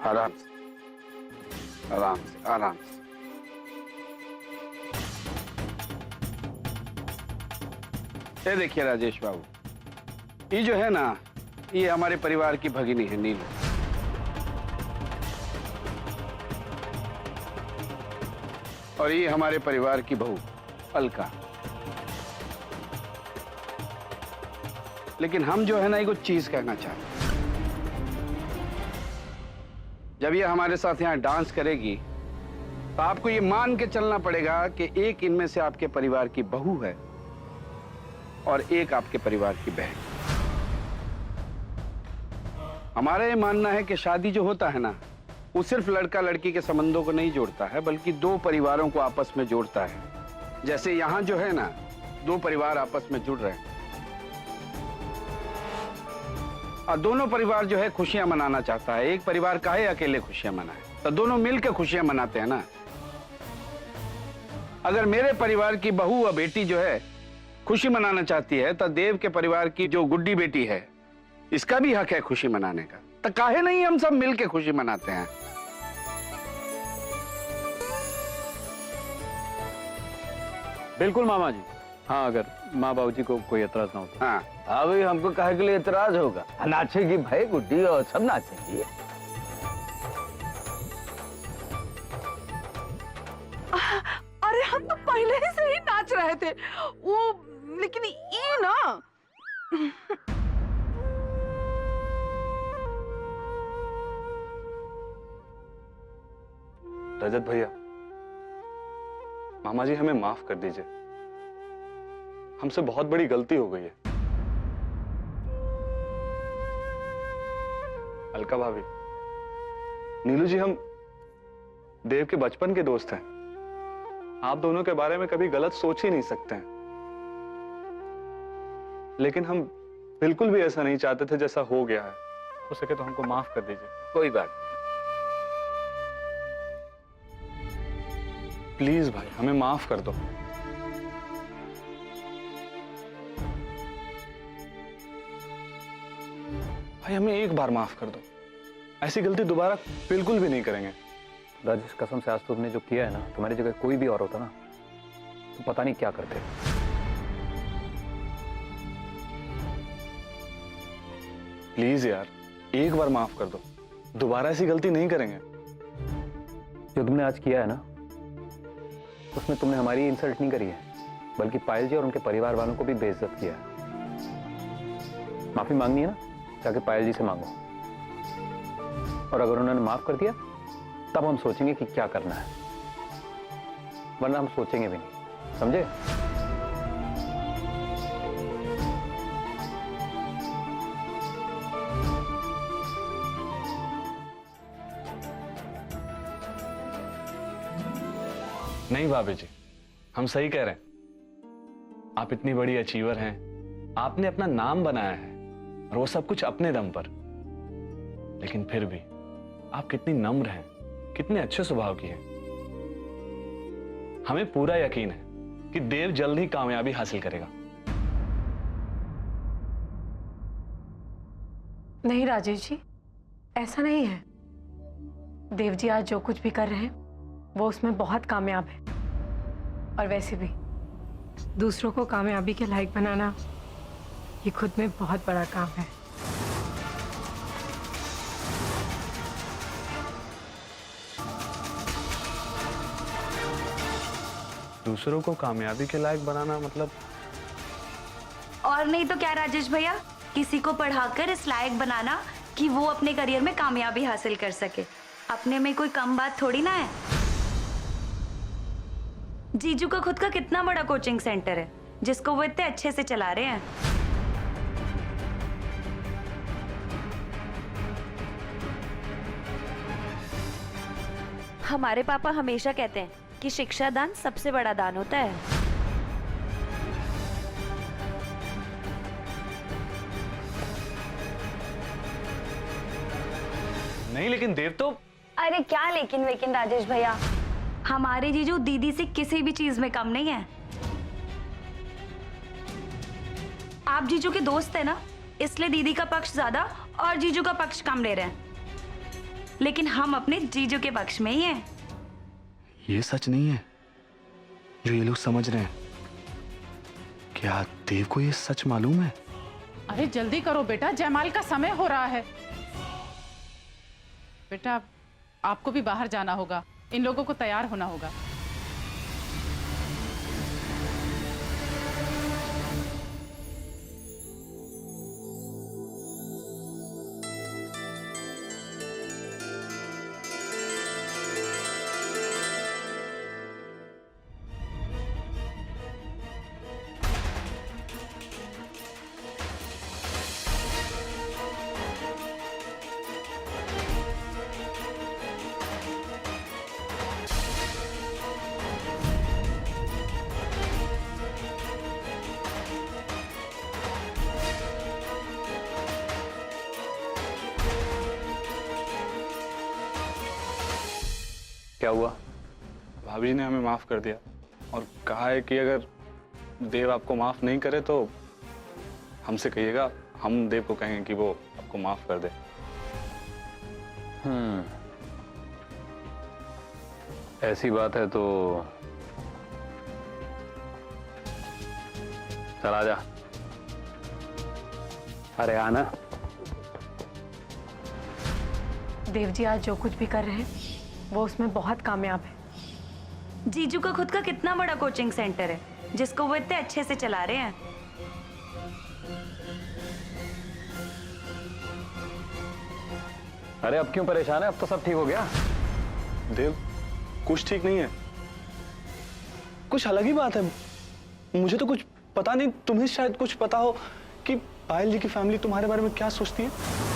आराम से, आराम से, आराम से। ये देखिए राजेश बाबू, ये जो है ना, ये हमारे परिवार की भगिनी है नीलू। और ये हमारे परिवार की बहू अलका। लेकिन हम जो है ना, एक चीज कहना चाहते हैं। जब ये हमारे साथ यहाँ डांस करेगी तो आपको ये मान के चलना पड़ेगा कि एक इनमें से आपके परिवार की बहू है और एक आपके परिवार की बहन। हमारा ये मानना है कि शादी जो होता है ना, वो सिर्फ लड़का लड़की के संबंधों को नहीं जोड़ता है, बल्कि दो परिवारों को आपस में जोड़ता है। जैसे यहाँ जो है ना, दो परिवार आपस में जुड़ रहे हैं और दोनों परिवार जो है खुशियां मनाना चाहता है। एक परिवार काहे अकेले खुशियां मनाए, तो दोनों मिलकर खुशियां मनाते हैं ना। अगर मेरे परिवार की बहू और बेटी जो है खुशी मनाना चाहती है, तो देव के परिवार की जो गुड्डी बेटी है, इसका भी हक है खुशी मनाने का। तो काहे नहीं हम सब मिलके खुशी मनाते हैं। बिल्कुल मामा जी। हाँ, अगर माँ बाबू जी को कोई एतराज ना हो तो। हाँ हाँ भाई, हमको काहे के लिए एतराज होगा? नाचेगी भाई गुड्डी और सब नाचेंगी। अरे हम तो पहले से ही नाच रहे थे वो, लेकिन ये ना रजत भैया, मामा जी हमें माफ कर दीजिए, हमसे बहुत बड़ी गलती हो गई है। अलका भाभी, नीलू जी, हम देव के बचपन के दोस्त हैं। आप दोनों के बारे में कभी गलत सोच ही नहीं सकते हैं। लेकिन हम बिल्कुल भी ऐसा नहीं चाहते थे जैसा हो गया है। हो सके तो हमको माफ कर दीजिए। कोई बात नहीं। प्लीज भाई, हमें माफ कर दो। भाई हमें एक बार माफ कर दो, ऐसी गलती दोबारा बिल्कुल भी नहीं करेंगे। राजेश, कसम से आज तुमने जो किया है ना, तुम्हारी जगह कोई भी और होता ना तो पता नहीं क्या करते। प्लीज यार, एक बार माफ कर दो, दोबारा ऐसी गलती नहीं करेंगे। जो तुमने आज किया है ना, उसमें तुमने हमारी इंसल्ट नहीं करी है, बल्कि पायल जी और उनके परिवार वालों को भी बेइज्जत किया है। माफी मांगनी है ना, जाके पायल जी से मांगो। और अगर उन्होंने माफ कर दिया तब हम सोचेंगे कि क्या करना है, वरना हम सोचेंगे भी नहीं। समझे? नहीं भाभी जी, हम सही कह रहे हैं। आप इतनी बड़ी अचीवर हैं, आपने अपना नाम बनाया है और वो सब कुछ अपने दम पर। लेकिन फिर भी आप कितनी नम्र हैं, कितने अच्छे स्वभाव की हैं। हमें पूरा यकीन है कि देव जल्द ही कामयाबी हासिल करेगा। नहीं राजेश जी, ऐसा नहीं है। देव जी आज जो कुछ भी कर रहे हैं वो उसमें बहुत कामयाब है। और वैसे भी दूसरों को कामयाबी के लायक बनाना ये खुद में बहुत बड़ा काम है। दूसरों को कामयाबी के लायक बनाना मतलब? और नहीं तो क्या राजेश भैया, किसी को पढ़ाकर इस लायक बनाना कि वो अपने करियर में कामयाबी हासिल कर सके। अपने में कोई कम बात थोड़ी ना है। जीजू का खुद का कितना बड़ा कोचिंग सेंटर है जिसको वो इतने अच्छे से चला रहे हैं। हमारे पापा हमेशा कहते हैं कि शिक्षा दान सबसे बड़ा दान होता है। नहीं, लेकिन देव तो... अरे क्या लेकिन वेकिन राजेश भैया, हमारे जीजू दीदी से किसी भी चीज में कम नहीं है। आप जीजू के दोस्त है ना, इसलिए दीदी का पक्ष ज्यादा और जीजू का पक्ष कम ले रहे हैं। लेकिन हम अपने जीजू के पक्ष में ही हैं। ये सच नहीं है जो ये लोग समझ रहे हैं। क्या देव को ये सच मालूम है? अरे जल्दी करो बेटा, जयमाल का समय हो रहा है। बेटा आपको भी बाहर जाना होगा, इन लोगों को तैयार होना होगा। क्या हुआ? भाभी जी ने हमें माफ कर दिया और कहा है कि अगर देव आपको माफ नहीं करे तो हमसे कहिएगा, हम देव को कहेंगे कि वो आपको माफ कर दे। ऐसी बात है तो चला जा। अरे आना। देव जी आज जो कुछ भी कर रहे हैं वो उसमें बहुत कामयाब है। जीजू का खुद का कितना बड़ा कोचिंग सेंटर है जिसको वो इतने अच्छे से चला रहे हैं। अरे अब क्यों परेशान है? अब तो सब ठीक हो गया। देव कुछ ठीक नहीं है, कुछ अलग ही बात है। मुझे तो कुछ पता नहीं, तुम्हें शायद कुछ पता हो कि पायल जी की फैमिली तुम्हारे बारे में क्या सोचती है।